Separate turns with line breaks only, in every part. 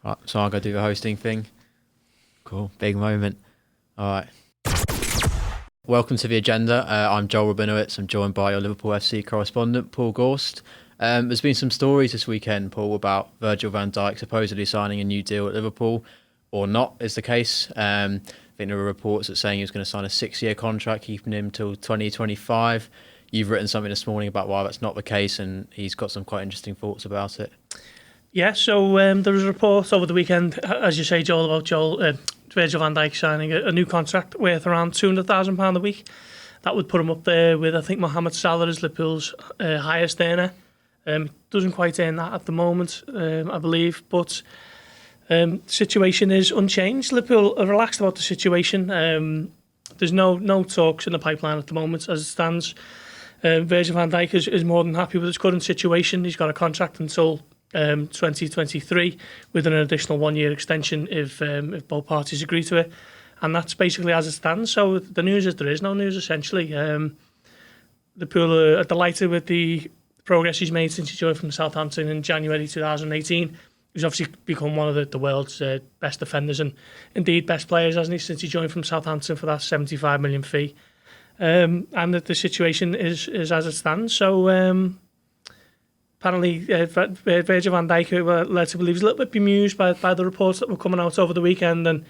Right, so I'll go do the hosting thing. Cool, big moment. All right. Welcome to the agenda. I'm Joel Rabinowitz. I'm joined by your Liverpool FC correspondent, Paul Gorst. There's been some stories this weekend, Paul, about Virgil van Dijk supposedly signing a new deal at Liverpool, or not is the case. I think there were reports that saying he was going to sign a 6-year contract, keeping him till 2025. You've written something this morning about why that's not the case, and he's got some quite interesting thoughts about it.
Yeah, so there was a report over the weekend, as you say, Joel, about Virgil van Dijk signing a new contract worth around £200,000 a week. That would put him up there with, I think, Mohamed Salah as Liverpool's highest earner. Doesn't quite earn that at the moment, I believe, but the situation is unchanged. Liverpool are relaxed about the situation. There's no talks in the pipeline at the moment as it stands. Virgil van Dijk is more than happy with his current situation. He's got a contract until 2023 with an additional 1-year extension if both parties agree to it, and that's basically as it stands. So the news is there is no news essentially. Liverpool are delighted with the progress he's made since he joined from Southampton in January 2018. He's obviously become one of the world's best defenders and indeed best players, hasn't he, since he joined from Southampton for that 75 million fee. And that the situation is as it stands. So apparently Virgil van Dijk, were led to believe, is a little bit bemused by the reports that were coming out over the weekend, and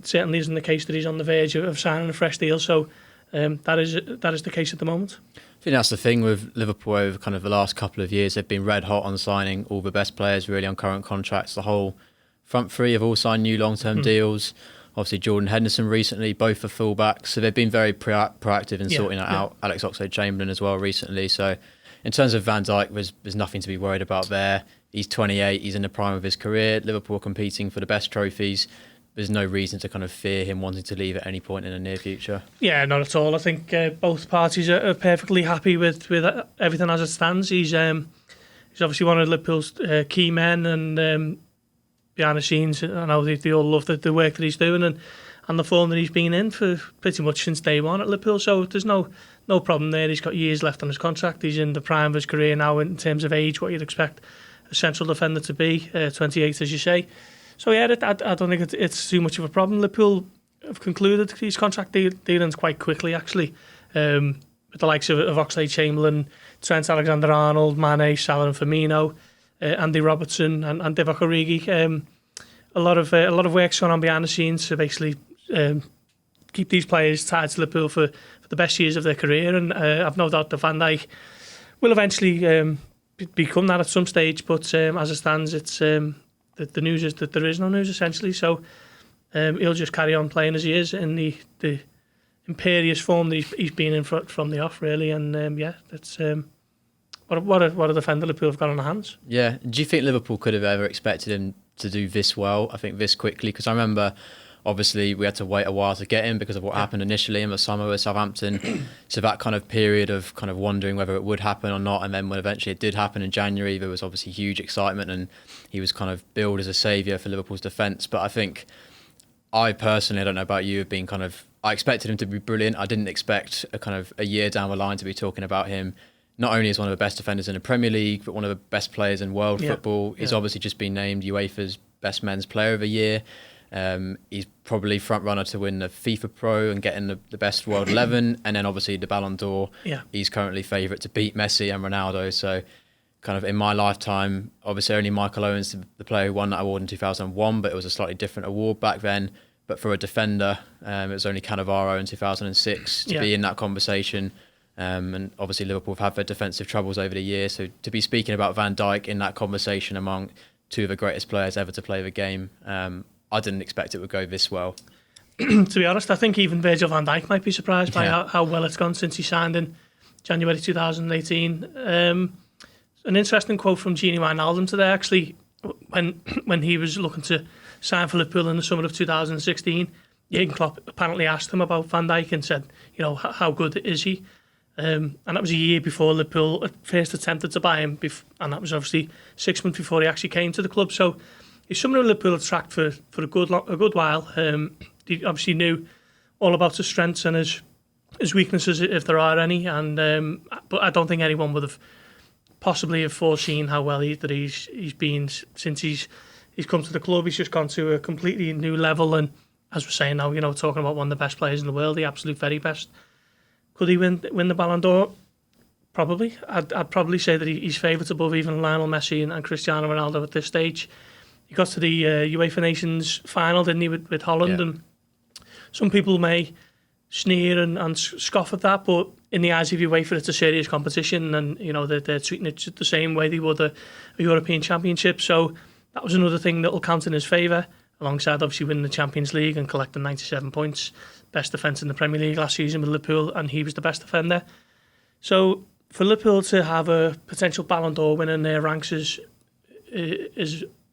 certainly isn't the case that he's on the verge of signing a fresh deal. So that is the case at the moment.
I think that's the thing with Liverpool over kind of the last couple of years. They've been red hot on signing all the best players really on current contracts. The whole front three have all signed new long-term deals. Obviously Jordan Henderson recently, both for fullbacks. So they've been very proactive in sorting that out. Alex Oxlade-Chamberlain as well recently. So in terms of Van Dijk, there's nothing to be worried about there. He's 28, he's in the prime of his career. Liverpool are competing for the best trophies. There's no reason to kind of fear him wanting to leave at any point in the near future. Yeah,
not at all. I think both parties are perfectly happy with everything as it stands. He's obviously one of Liverpool's key men, and behind the scenes, I know they all love the work that he's doing and the form that he's been in for pretty much since day one at Liverpool. So there's no problem there. He's got years left on his contract. He's in the prime of his career now in terms of age, what you'd expect a central defender to be, 28 as you say. So yeah, I don't think it's too much of a problem. Liverpool have concluded his contract dealings quite quickly, actually, with the likes of Oxlade-Chamberlain, Trent Alexander-Arnold, Mane, Salah and Firmino, Andy Robertson and Divock Origi. A lot of work's going on behind the scenes to basically keep these players tied to Liverpool for the best years of their career, and I've no doubt that Van Dijk will eventually become that at some stage, but as it stands, it's the news is that there is no news essentially. So he'll just carry on playing as he is in the imperious form that he's been in from the off, really. And that's what a defender Liverpool have got on their hands.
Yeah. Do you think Liverpool could have ever expected him to do this well? I think this quickly, because I remember obviously we had to wait a while to get him because of what happened initially in the summer with Southampton. So that kind of period of kind of wondering whether it would happen or not, and then when eventually it did happen in January, there was obviously huge excitement and he was kind of billed as a saviour for Liverpool's defence. But I think I personally, I don't know about you, I expected him to be brilliant. I didn't expect a year down the line to be talking about him not only as one of the best defenders in the Premier League, but one of the best players in world football. He's obviously just been named UEFA's best men's player of the year. He's probably front runner to win the FIFA Pro and getting the best world 11, and then obviously the Ballon d'Or. He's currently favourite to beat Messi and Ronaldo. So kind of in my lifetime, obviously only Michael Owen's the player who won that award in 2001, but it was a slightly different award back then. But for a defender, it was only Cannavaro in 2006 to be in that conversation. And obviously Liverpool have had their defensive troubles over the years. So to be speaking about Van Dijk in that conversation among two of the greatest players ever to play the game, I didn't expect it would go this well.
To be honest, I think even Virgil van Dijk might be surprised by how well it's gone since he signed in January 2018. An interesting quote from Gini Wijnaldum today, actually, when he was looking to sign for Liverpool in the summer of 2016. Jurgen Klopp apparently asked him about Van Dijk and said, how good is he? And that was a year before Liverpool first attempted to buy him, and that was obviously 6 months before he actually came to the club. So he's someone who Liverpool had tracked for a good while. He obviously knew all about his strengths and his weaknesses, if there are any. And but I don't think anyone would have possibly have foreseen how well he's been since he's he's come to the club. He's just gone to a completely new level. And as we're saying now, talking about one of the best players in the world, the absolute very best. Could he win the Ballon d'Or? Probably. I'd probably say that he's favourites above even Lionel Messi and Cristiano Ronaldo at this stage. He got to the UEFA Nations final, didn't he, with Holland?
Yeah.
And some people may sneer and scoff at that, but in the eyes of UEFA, it's a serious competition, and they're treating it the same way they would a European Championship. So that was another thing that will count in his favour, alongside obviously winning the Champions League and collecting 97 points, best defence in the Premier League last season with Liverpool, and he was the best defender. So for Liverpool to have a potential Ballon d'Or win in their ranks is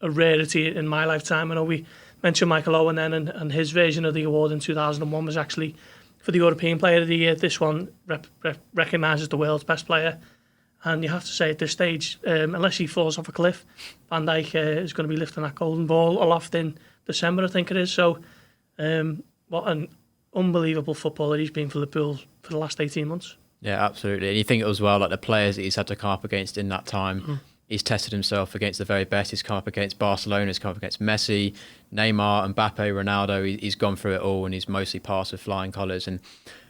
a rarity in my lifetime. I know we mentioned Michael Owen then, and his version of the award in 2001 was actually for the European Player of the Year. This one recognises the world's best player, and you have to say at this stage, unless he falls off a cliff, Van Dijk is going to be lifting that golden ball aloft in December, I think it is. So what an unbelievable footballer he's been for Liverpool for the last 18 months.
Yeah, absolutely. And you think as well, like the players that he's had to come up against in that time, he's tested himself against the very best. He's come up against Barcelona, he's come up against Messi, Neymar, Mbappe, Ronaldo. He's gone through it all, and he's mostly passed with flying colours. And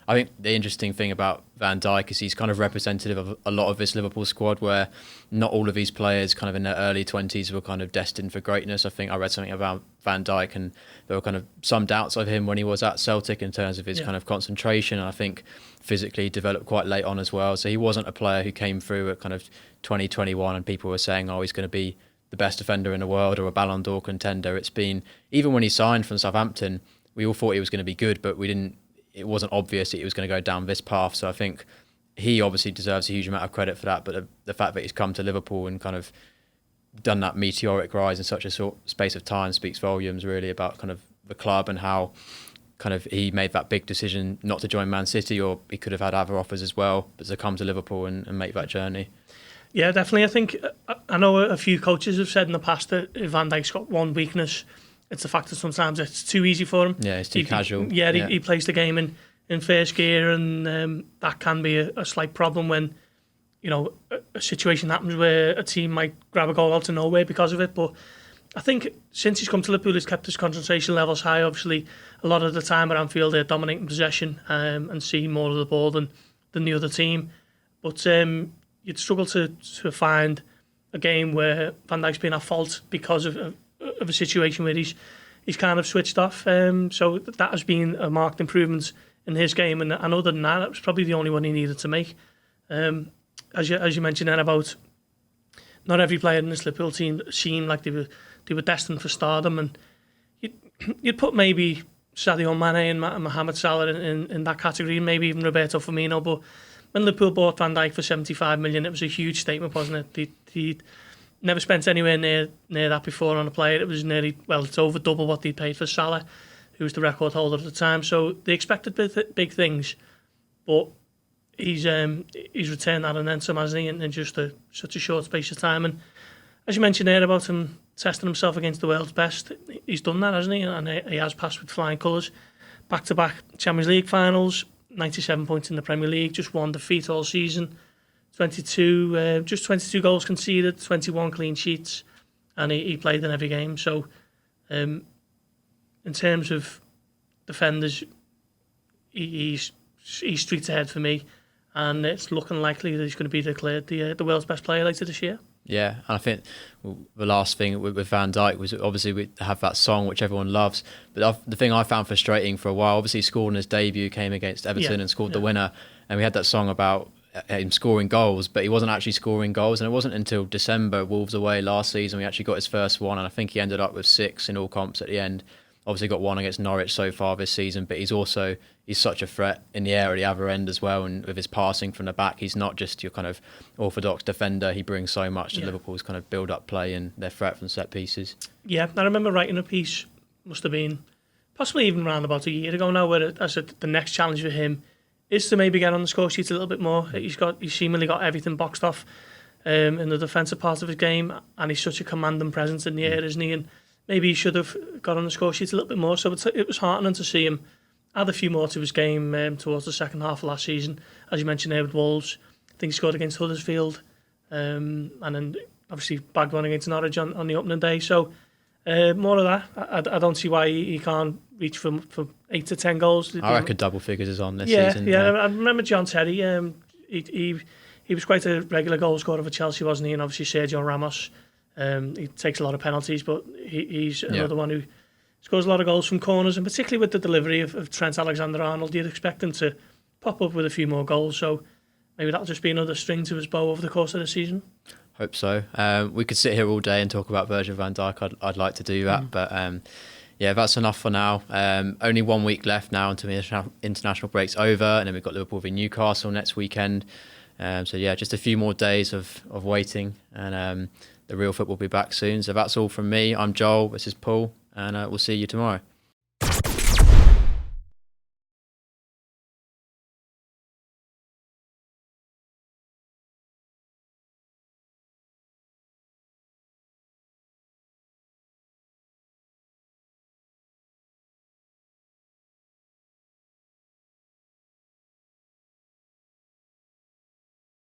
I think the interesting thing about Van Dijk is he's kind of representative of a lot of this Liverpool squad, where not all of these players kind of in their early 20s were kind of destined for greatness. I think I read something about Van Dijk, and there were kind of some doubts of him when he was at Celtic in terms of his kind of concentration. And I think physically he developed quite late on as well. So he wasn't a player who came through at kind of 2021 and people were saying, oh, he's going to be the best defender in the world or a Ballon d'Or contender. It's been, even when he signed from Southampton, we all thought he was going to be good, but it wasn't obvious that he was going to go down this path. So I think he obviously deserves a huge amount of credit for that. But the fact that he's come to Liverpool and kind of done that meteoric rise in such a short space of time speaks volumes really about kind of the club and how kind of he made that big decision not to join Man City, or he could have had other offers as well, but to come to Liverpool and make that journey.
Yeah, definitely. I think I know a few coaches have said in the past that if Van Dijk's got one weakness, it's the fact that sometimes it's too easy for him.
Yeah, it's too casual.
He plays the game in first gear, and that can be a slight problem when a situation happens where a team might grab a goal out of nowhere because of it. But I think since he's come to Liverpool, he's kept his concentration levels high. Obviously, a lot of the time at Anfield, they're dominating possession and see more of the ball than the other team. But you'd struggle to find a game where Van Dijk's been at fault because of a situation where he's kind of switched off. So that has been a marked improvement in his game. And other than that, it was probably the only one he needed to make. As you mentioned then about not every player in this Liverpool team seemed like they were destined for stardom, and you'd put maybe Sadio Mane and Mohamed Salah in that category, and maybe even Roberto Firmino. But when Liverpool bought Van Dijk for 75 million, it was a huge statement, wasn't it? He'd never spent anywhere near that before on a player. It was it's over double what they paid for Salah, who was the record holder at the time. So they expected big things, but he's returned that and then some, hasn't he, in just such a short space of time. And as you mentioned there about him testing himself against the world's best, he's done that, hasn't he? And he has passed with flying colours. Back-to-back Champions League finals, 97 points in the Premier League, just one defeat all season, 22 goals conceded, 21 clean sheets, and he played in every game. So in terms of defenders, he's streets ahead for me, and it's looking likely that he's going to be declared the world's best player later this year.
Yeah, and I think the last thing with Van Dijk was obviously we have that song which everyone loves, but the thing I found frustrating for a while, obviously he scored in his debut, came against Everton and scored the winner, and we had that song about him scoring goals, but he wasn't actually scoring goals, and it wasn't until December, Wolves away last season, we actually got his first one, and I think he ended up with 6 in all comps at the end. Obviously got one against Norwich so far this season, but he's such a threat in the air at the other end as well, and with his passing from the back, he's not just your kind of orthodox defender. He brings so much to Liverpool's kind of build-up play and their threat from set pieces. Yeah,
I remember writing a piece, must have been possibly even around about a year ago now, where I said the next challenge for him is to maybe get on the score sheet a little bit more. He's seemingly got everything boxed off in the defensive part of his game, and he's such a commanding presence in the air, isn't he? And maybe he should have got on the score sheet a little bit more. So it was heartening to see him add a few more to his game towards the second half of last season. As you mentioned there with Wolves, I think he scored against Huddersfield, and then obviously bagged one against Norwich on the opening day. So More of that. I don't see why he can't reach for 8 to 10 goals.
I reckon double figures is on this
yeah,
season.
Yeah, I remember John Terry. He was quite a regular goal scorer for Chelsea, wasn't he? And obviously Sergio Ramos. He takes a lot of penalties, but he's another one who scores a lot of goals from corners, and particularly with the delivery of Trent Alexander-Arnold, you'd expect him to pop up with a few more goals. So maybe that'll just be another string to his bow over the course of the season.
Hope so. We could sit here all day and talk about Virgil van Dijk. I'd like to do that, but yeah, that's enough for now. Only 1 week left now until the international break's over, and then we've got Liverpool v Newcastle next weekend. So yeah, just a few more days of waiting, and the real football will be back soon. So that's all from me. I'm Joel, this is Paul, and we'll see you tomorrow.